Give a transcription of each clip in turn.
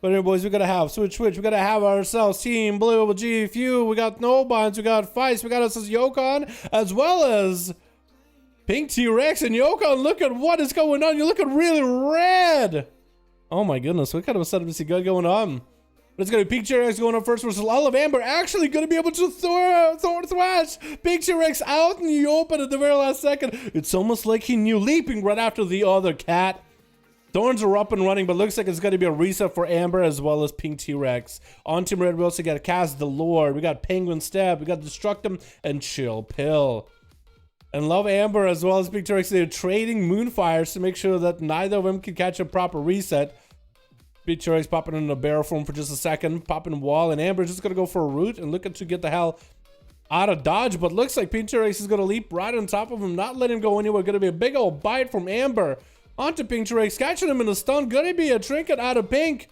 But anyway, boys, we gotta have switch. We gotta have ourselves Team Blue with GFU. We got No Binds. We got Feist. We got us as Yokon, as well as Pink T-Rex and Yokon. Look at what is going on. You're looking really red. Oh my goodness, what kind of a setup is he got going on? But it's gonna be Pink T-Rex going up first versus Olive Amber. Actually gonna be able to thrash Pink T-Rex out in the open at the very last second. It's almost like he knew, leaping right after the other cat. Thorns are up and running, but looks like it's going to be a reset for Amber as well as Pink T-Rex. On Team Red, we also got Cast the Lord, we got Penguin Stab, we got Destructum, and Chill Pill. And Love Amber as well as Pink T-Rex, they're trading Moonfires to make sure that neither of them can catch a proper reset. Pink T-Rex popping in a barrel form for just a second, popping a wall, and Amber's just going to go for a root and looking to get the hell out of dodge, but looks like Pink T-Rex is going to leap right on top of him, not let him go anywhere. Going to be a big old bite from Amber. Onto Pink T-Rex, catching him in the stun. Gonna be a trinket out of Pink.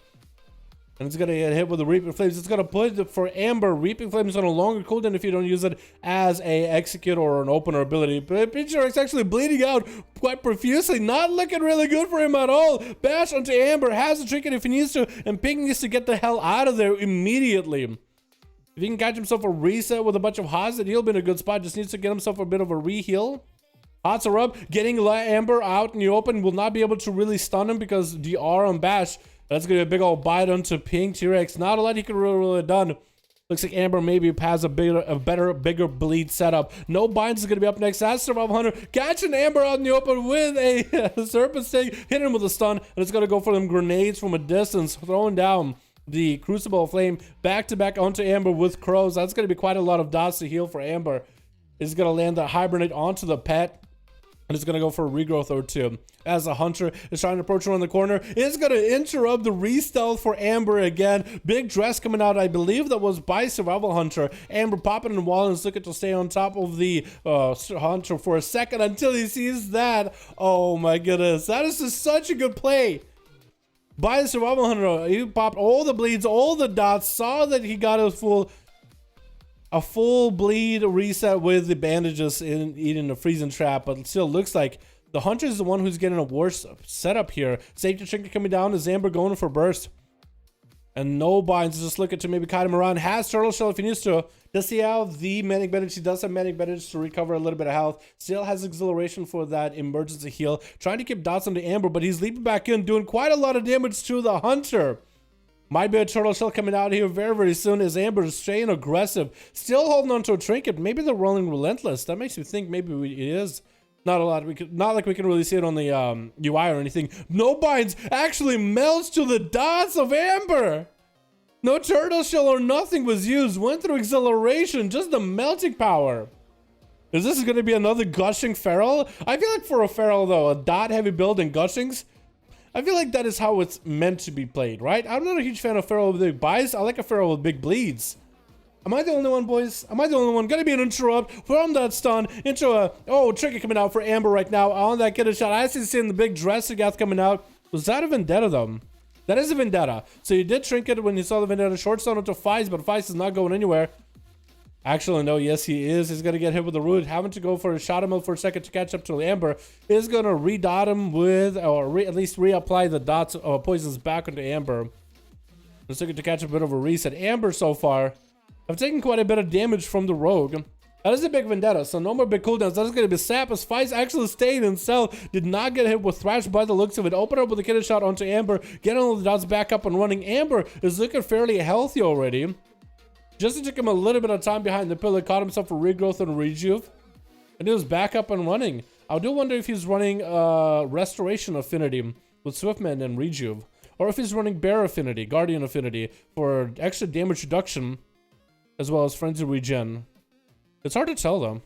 And it's gonna get hit with the Reaping Flames. It's gonna put it for Amber. Reaping Flames on a longer cooldown if you don't use it as a execute or an opener ability. But Pink T-Rex actually bleeding out quite profusely. Not looking really good for him at all. Bash onto Amber. Has a trinket if he needs to. And Pink needs to get the hell out of there immediately. If he can catch himself a reset with a bunch of hots, then he'll be in a good spot. Just needs to get himself a bit of a re-heal. Hots are up, getting Amber out in the open will not be able to really stun him because the R on Bash. That's gonna be a big old bite onto Pink T-Rex. Not a lot he could really done. Looks like Amber maybe has a bigger bleed setup. No Binds is gonna be up next. That's Survival Hunter catching Amber out in the open with a Serpent Sting, hitting him with a stun, and it's gonna go for them grenades from a distance, throwing down the Crucible of Flame back to back onto Amber with Crows. That's gonna be quite a lot of dots to heal for Amber. He's gonna land the Hibernate onto the pet. And it's going to go for a regrowth or two. As the Hunter is trying to approach around the corner, it's going to interrupt the re-stealth for Amber again. Big dress coming out, I believe that was by Survival Hunter. Amber popping in the wall and is looking to stay on top of the Hunter for a second until he sees that. Oh my goodness, that is just such a good play by the Survival Hunter. He popped all the bleeds, all the dots, saw that he got a full bleed reset with the bandages in eating the freezing trap, but it still looks like the Hunter is the one who's getting a worse setup here. Safety trinket coming down as Amber going for burst. And No Binds just looking to maybe kite him around. Has Turtle Shell if he needs to. Does he have the Manic Bandage? He does have Manic Bandage to recover a little bit of health. Still has Exhilaration for that emergency heal. Trying to keep dots on the Amber, but he's leaping back in, doing quite a lot of damage to the Hunter. Might be a Turtle Shell coming out here very, very soon as Amber is staying aggressive. Still holding on to a trinket. Maybe they're rolling Relentless. That makes me think maybe it is. Not a lot. Not like we can really see it on the UI or anything. No Binds actually melts to the dots of Amber. No Turtle Shell or nothing was used. Went through Exhilaration. Just the melting power. Is this going to be another Gushing Feral? I feel like for a Feral though, a dot heavy build and Gushings, I feel like that is how it's meant to be played, right? I'm not a huge fan of Feral with big buys. I like a Feral with big bleeds. Am I the only one, boys? Am I the only one? Gonna be an interrupt from that stun into a... Oh, trinket coming out for Amber right now on that killer shot. I see seeing the big dress again coming out. Was that a Vendetta, though? That is a Vendetta. So you did trinket when you saw the Vendetta. Short stun onto Feist, but Feist is not going anywhere. Actually, no, yes, he is. He's going to get hit with the root. Having to go for a shot him for a second to catch up to Amber. Is going to re-dot him with, or at least reapply the dots or poisons back onto Amber. Just looking to catch a bit of a reset. Amber so far have taken quite a bit of damage from the rogue. That is a big Vendetta, so no more big cooldowns. That is going to be Sap as Feist actually stayed in cell. Did not get hit with Thrash by the looks of it. Open up with a killer shot onto Amber. Getting all the dots back up and running. Amber is looking fairly healthy already. Just took him a little bit of time behind the pillar, caught himself a regrowth and rejuve, and he was back up and running. I do wonder if he's running Restoration Affinity with Swiftman and rejuve, or if he's running Bear Affinity, Guardian Affinity for extra damage reduction, as well as Frenzy Regen. It's hard to tell though.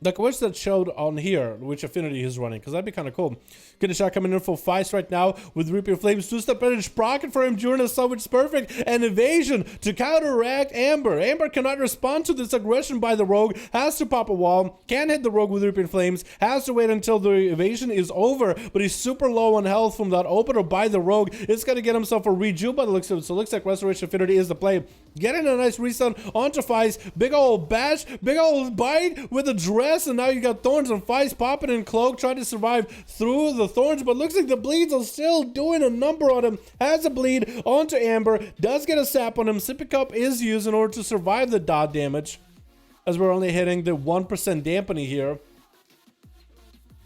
Like, what's that showed on here, which affinity he's running, because that'd be kind of cool. Get a shot coming in for Feist right now with Reaping Flames. Two-step edge proccing for him during the sun, which is perfect. And evasion to counteract Amber. Amber cannot respond to this aggression by the rogue. Has to pop a wall. Can't hit the rogue with Reaping Flames. Has to wait until the evasion is over. But he's super low on health from that opener by the rogue. It's going to get himself a rejuve by the looks of it. So it looks like Restoration Affinity is the play. Getting a nice restun onto Feist. Big old bash. Big old bite with a dread rest, and now you got Thorns and Fights popping in Cloak, trying to survive through the Thorns, but looks like the bleeds are still doing a number on him. Has a bleed onto Amber, does get a sap on him. Sippy Cup is used in order to survive the dot damage, as we're only hitting the 1% dampening here.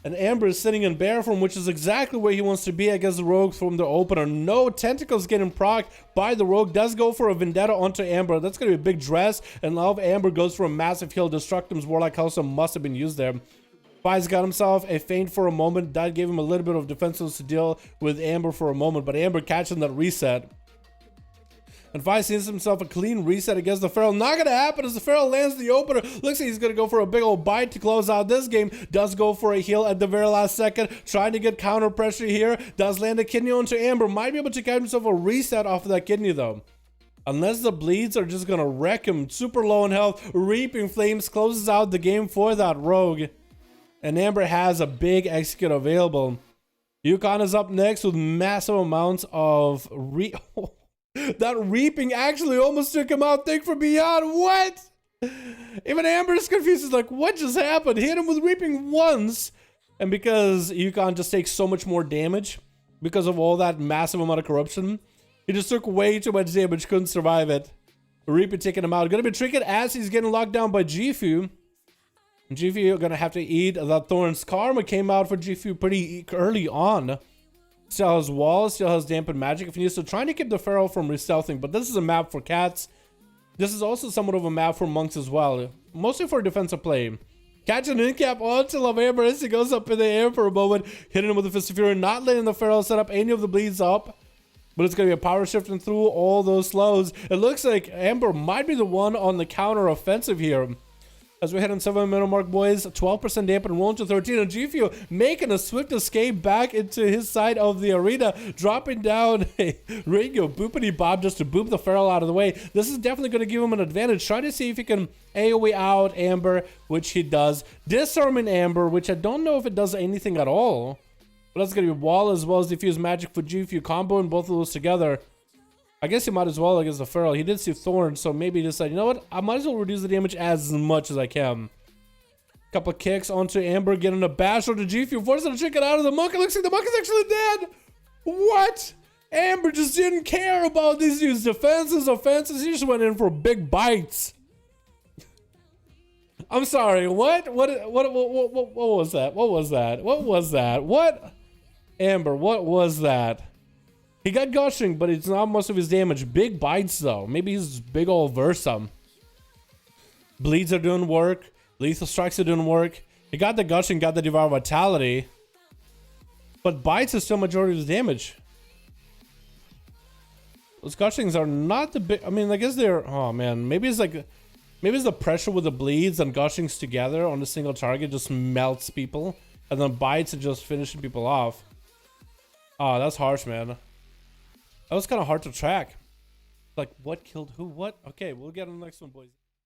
And Amber is sitting in bear form, which is exactly where he wants to be against the rogue from the opener. No tentacles getting proc by the rogue. Does go for a vendetta onto Amber. That's going to be a big dress. And now Amber goes for a massive heal. Destructim's Warlock also must have been used there. Fi's got himself a feint for a moment. That gave him a little bit of defensiveness to deal with Amber for a moment. But Amber catching that reset. And Fi sees himself a clean reset against the Feral. Not going to happen as the Feral lands the opener. Looks like he's going to go for a big old bite to close out this game. Does go for a heal at the very last second. Trying to get counter pressure here. Does land a kidney onto Amber. Might be able to get himself a reset off of that kidney though. Unless the bleeds are just going to wreck him. Super low in health. Reaping Flames closes out the game for that rogue. And Amber has a big execute available. Yukon is up next with massive amounts of that reaping actually almost took him out. Think for beyond. What? Even Amber is confused. He's like, what just happened? Hit him with reaping once. And because Yukon just takes so much more damage because of all that massive amount of corruption, he just took way too much damage. Couldn't survive it. Reaping taking him out. Gonna be tricky as he's getting locked down by Gifu. Gifu gonna have to eat that Thorns. Karma came out for Gifu pretty early on. Still has walls, still has dampened magic if he needs to. Trying to keep the Feral from re-stealthing, but this is a map for cats. This is also somewhat of a map for monks as well. Mostly for defensive play. Catch an in-cap onto Amber as he goes up in the air for a moment. Hitting him with the Fist of Fury, not letting the Feral set up any of the bleeds up. But it's going to be a power shifting through all those slows. It looks like Amber might be the one on the counter offensive here. As we hit on 7-minute mark, boys, 12% dampen, rolling to 13. And Gifu making a swift escape back into his side of the arena, dropping down a Ringo boopity bob just to boop the Feral out of the way. This is definitely going to give him an advantage. Trying to see if he can AoE out Amber, which he does. Disarming Amber, which I don't know if it does anything at all. But that's going to be wall as well as diffuse magic for Gifu, comboing both of those together. I guess he might as well against the Feral. He did see Thorns, so maybe he decided, you know what? I might as well reduce the damage as much as I can. Couple of kicks onto Amber, getting a bash onto Gifu, forcing him to chicken out of the monk. It looks like the monk is actually dead. What? Amber just didn't care about these dudes' defenses, offenses. He just went in for big bites. I'm sorry. What was that? What was that? What was that? What? Amber, what was that? He got gushing, but it's not most of his damage. Big bites, though. Maybe he's big old Versa. Bleeds are doing work. Lethal strikes are doing work. He got the gushing, got the Devour Vitality. But bites is still majority of his damage. Those gushings are not the big... I mean, I guess they're... Oh, man. Maybe it's like... Maybe it's the pressure with the bleeds and gushings together on a single target just melts people. And then bites are just finishing people off. Oh, that's harsh, man. That was kind of hard to track. Like, what killed who? What? Okay, we'll get on the next one, boys.